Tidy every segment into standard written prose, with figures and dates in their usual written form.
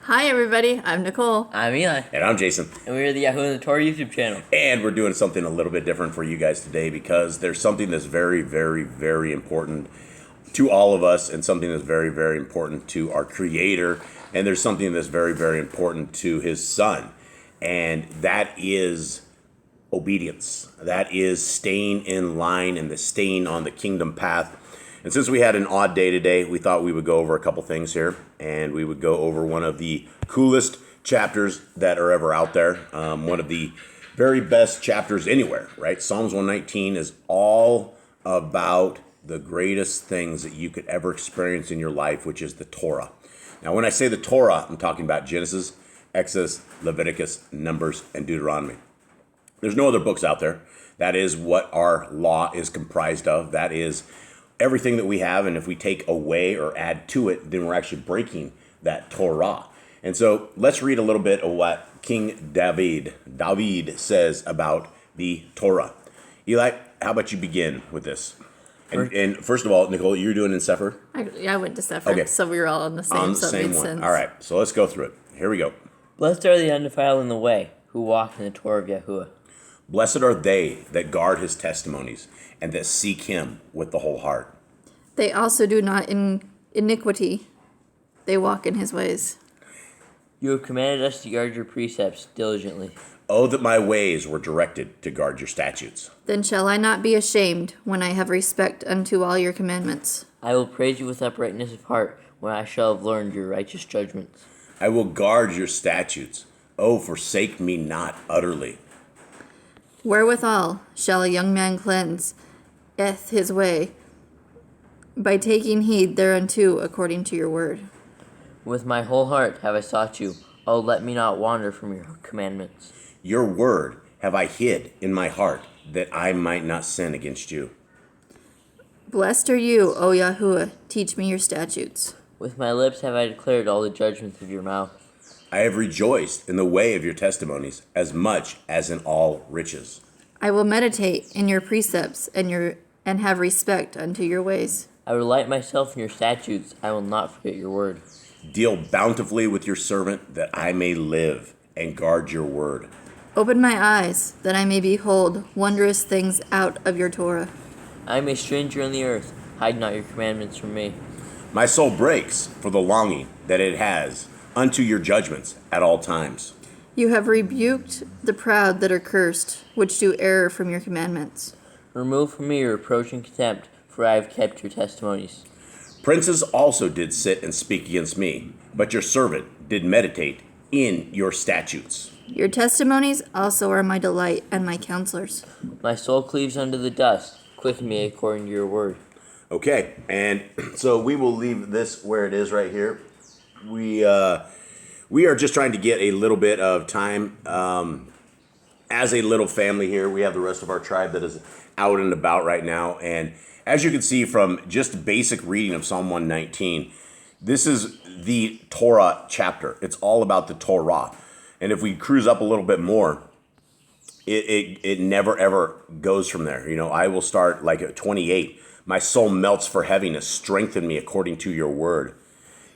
Hi everybody, I'm Nicole. I'm Eli. And I'm Jason. And we're the Yahoo and the Torah YouTube channel. And we're doing something a little bit different for you guys today because there's something that's very, very, very important to all of us and something that's very, very important to our Creator. And there's something that's very, very important to His Son. And that is obedience. That is staying in line and staying on the kingdom path. And since we had an odd day today, we thought we would go over a couple things here. And we would go over one of the coolest chapters that are ever out there. One of the very best chapters anywhere, right? Psalms 119 is all about the greatest things that you could ever experience in your life, which is the Torah. Now, when I say the Torah, I'm talking about Genesis, Exodus, Leviticus, Numbers, and Deuteronomy. There's no other books out there. That is what our law is comprised of. That is everything that we have, and if we take away or add to it, then we're actually breaking that Torah. And so let's read a little bit of what King David says about the Torah. Eli, how about you begin with this? And first of all, Nicole, you're doing in Sefer? I went to Sefer, Okay. So we were all on the same, so it made one. sense. All right, so let's go through it. Here we go. Blessed are the undefiled in the way, who walk in the Torah of Yahuwah. Blessed are they that guard his testimonies and that seek him with the whole heart. They also do not in iniquity, they walk in his ways. You have commanded us to guard your precepts diligently. Oh, that my ways were directed to guard your statutes. Then shall I not be ashamed when I have respect unto all your commandments. I will praise you with uprightness of heart when I shall have learned your righteous judgments. I will guard your statutes. Oh, forsake me not utterly. Wherewithal shall a young man cleanse his way, by taking heed thereunto according to your word. With my whole heart have I sought you. Oh, let me not wander from your commandments. Your word have I hid in my heart, that I might not sin against you. Blessed are you, O Yahuwah, teach me your statutes. With my lips have I declared all the judgments of your mouth. I have rejoiced in the way of your testimonies, as much as in all riches. I will meditate in your precepts and have respect unto your ways. I will delight myself in your statutes. I will not forget your word. Deal bountifully with your servant, that I may live and guard your word. Open my eyes, that I may behold wondrous things out of your Torah. I am a stranger on the earth. Hide not your commandments from me. My soul breaks for the longing that it has unto your judgments at all times. You have rebuked the proud that are cursed, which do err from your commandments. Remove from me your reproach and contempt, for I have kept your testimonies. Princes also did sit and speak against me, but your servant did meditate in your statutes. Your testimonies also are my delight and my counselors. My soul cleaves unto the dust. Quicken me according to your word. Okay, and so we will leave this where it is right here. We are just trying to get a little bit of time as a little family here. We have the rest of our tribe that is out and about right now, and as you can see from just basic reading of Psalm 119, this is the Torah chapter. It's all about the Torah. And if we cruise up a little bit more, it never ever goes from there. You know, I will start like at 28. My soul melts for heaviness. Strengthen me according to your word.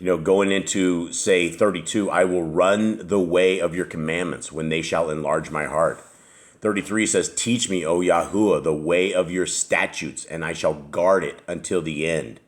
You know, going into, say, 32, I will run the way of your commandments when they shall enlarge my heart. 33 says, teach me, O Yahuwah, the way of your statutes, and I shall guard it until the end.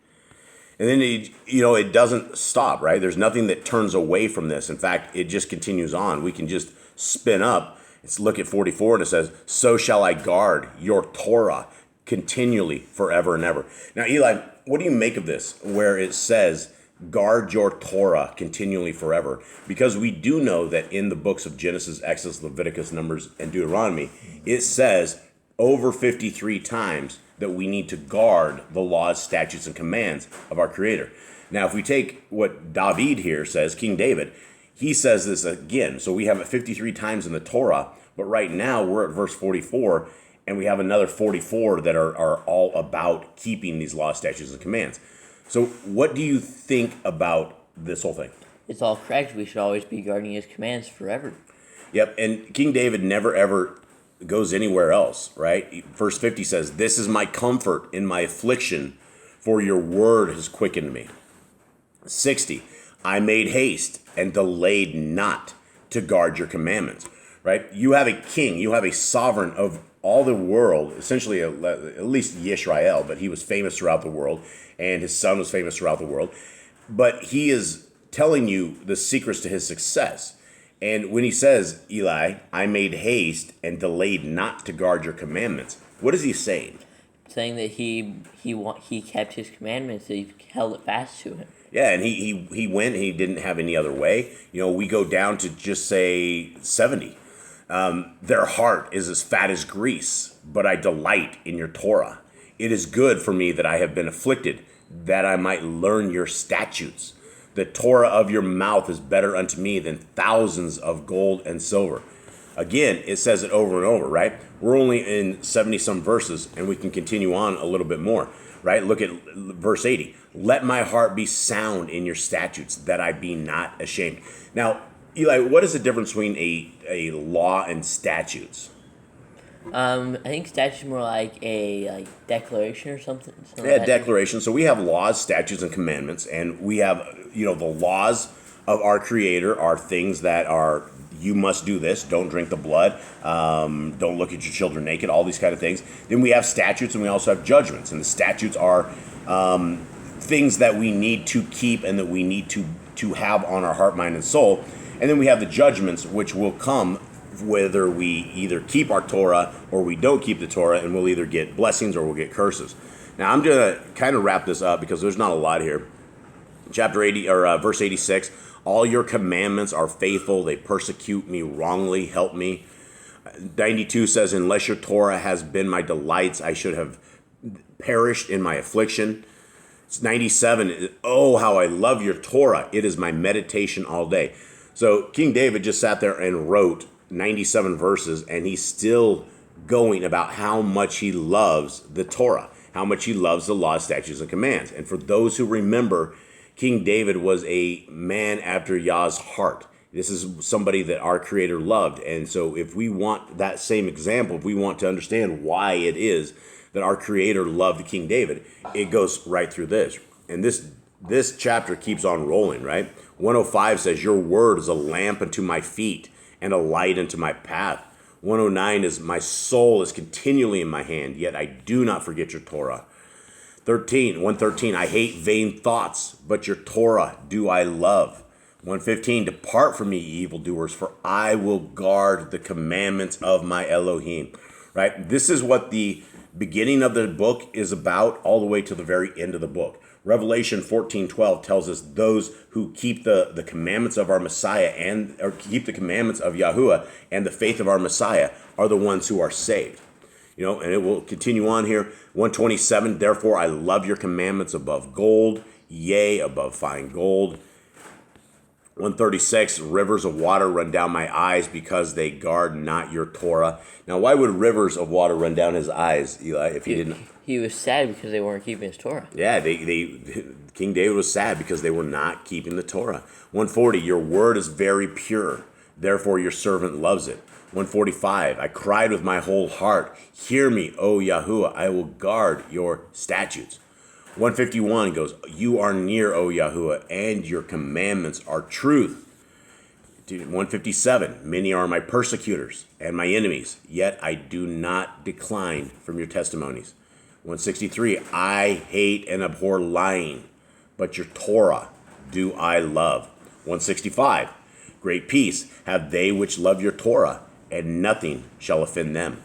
And then, it doesn't stop, right? There's nothing that turns away from this. In fact, it just continues on. We can just spin up. Let's look at 44, and it says, so shall I guard your Torah continually forever and ever. Now, Eli, what do you make of this, where it says, guard your Torah continually forever? Because we do know that in the books of Genesis, Exodus, Leviticus, Numbers, and Deuteronomy, it says over 53 times that we need to guard the laws, statutes, and commands of our Creator. Now, if we take what David here says, King David, he says this again. So we have it 53 times in the Torah, but right now we're at verse 44, and we have another 44 that are all about keeping these laws, statutes, and commands. So what do you think about this whole thing? It's all correct. We should always be guarding his commands forever. Yep, and King David never ever goes anywhere else, right? Verse 50 says, this is my comfort in my affliction, for your word has quickened me. 60, I made haste and delayed not to guard your commandments. Right? You have a king, you have a sovereign of all the world, essentially at least Yisrael, but he was famous throughout the world, and his son was famous throughout the world. But he is telling you the secrets to his success. And when he says, Eli, I made haste and delayed not to guard your commandments, what is he saying? Saying that he kept his commandments, that he held it fast to him. Yeah, and he went and he didn't have any other way. We go down to just say 70. Their heart is as fat as grease, but I delight in your Torah. It is good for me that I have been afflicted, that I might learn your statutes. The Torah of your mouth is better unto me than thousands of gold and silver. Again, it says it over and over, right? We're only in 70 some verses, and we can continue on a little bit more, right? Look at verse 80. Let my heart be sound in your statutes, that I be not ashamed. Now, Eli, what is the difference between a law and statutes? I think statutes more like a declaration or something. Yeah, declaration. So we have laws, statutes, and commandments, and we have the laws of our Creator are things that are you must do this, don't drink the blood, don't look at your children naked, all these kind of things. Then we have statutes, and we also have judgments, and the statutes are things that we need to keep and that we need to have on our heart, mind, and soul. And then we have the judgments, which will come whether we either keep our Torah or we don't keep the Torah, and we'll either get blessings or we'll get curses. Now, I'm going to kind of wrap this up because there's not a lot here. Chapter 80 or verse 86, all your commandments are faithful. They persecute me wrongly. Help me. 92 says, unless your Torah has been my delights, I should have perished in my affliction. It's 97, oh, how I love your Torah. It is my meditation all day. So King David just sat there and wrote 97 verses, and he's still going about how much he loves the Torah, how much he loves the law, statutes, and commands. And for those who remember, King David was a man after Yah's heart. This is somebody that our Creator loved. And so if we want that same example, if we want to understand why it is that our Creator loved King David, it goes right through this. And this chapter keeps on rolling, right? 105 says, your word is a lamp unto my feet and a light unto my path. 109 is, my soul is continually in my hand, yet I do not forget your Torah. 113, I hate vain thoughts, but your Torah do I love. 115, depart from me, ye evildoers, for I will guard the commandments of my Elohim. Right? This is what the beginning of the book is about all the way to the very end of the book. Revelation 14:12 tells us those who keep the commandments of our Messiah or keep the commandments of Yahuwah and the faith of our Messiah are the ones who are saved. And it will continue on here. 127, therefore I love your commandments above gold, yea, above fine gold. 136, rivers of water run down my eyes because they guard not your Torah. Now, why would rivers of water run down his eyes, Eli, if he didn't? He was sad because they weren't keeping his Torah. Yeah, King David was sad because they were not keeping the Torah. 140, your word is very pure, therefore your servant loves it. 145, I cried with my whole heart, hear me, O Yahuwah, I will guard your statutes. 151 goes, you are near, O Yahuwah, and your commandments are truth. 157, many are my persecutors and my enemies, yet I do not decline from your testimonies. 163, I hate and abhor lying, but your Torah do I love. 165, great peace have they which love your Torah, and nothing shall offend them.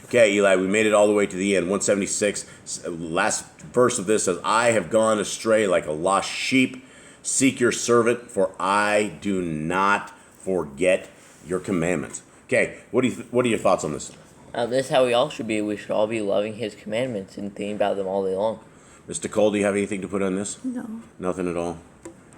Okay, Eli, we made it all the way to the end. 176, last verse of this says, I have gone astray like a lost sheep. Seek your servant, for I do not forget your commandments. Okay, what are your thoughts on this? This is how we all should be. We should all be loving his commandments and thinking about them all day long. Mr. Cole, do you have anything to put on this? No. Nothing at all?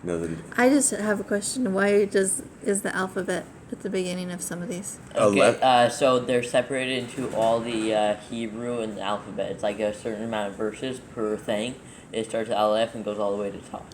Nothing? I just have a question. Why is the alphabet at the beginning of some of these? Okay, so they're separated into all the Hebrew and the alphabet. It's like a certain amount of verses per thing. It starts at Aleph and goes all the way to top.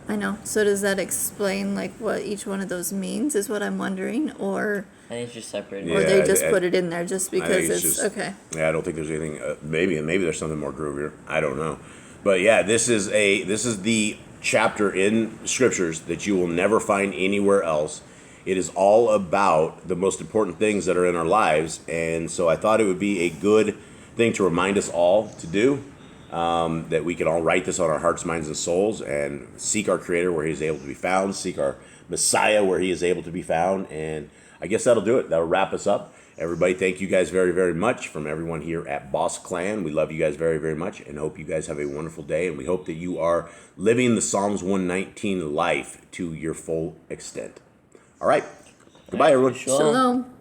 I know. So does that explain what each one of those means is what I'm wondering? Or I think it's just separated. Yeah, or they just put it in there just because it's just, okay. Yeah, I don't think there's anything. Maybe there's something more groovier. I don't know. But yeah, this is the chapter in scriptures that you will never find anywhere else. It is all about the most important things that are in our lives. And so I thought it would be a good thing to remind us all to do, that we can all write this on our hearts, minds, and souls, and seek our Creator where He is able to be found, seek our Messiah where He is able to be found. And I guess that'll do it. That'll wrap us up. Everybody, thank you guys very, very much from everyone here at Boss Clan. We love you guys very, very much and hope you guys have a wonderful day. And we hope that you are living the Psalms 119 life to your full extent. All right. Goodbye, everyone. Shalom. Shalom.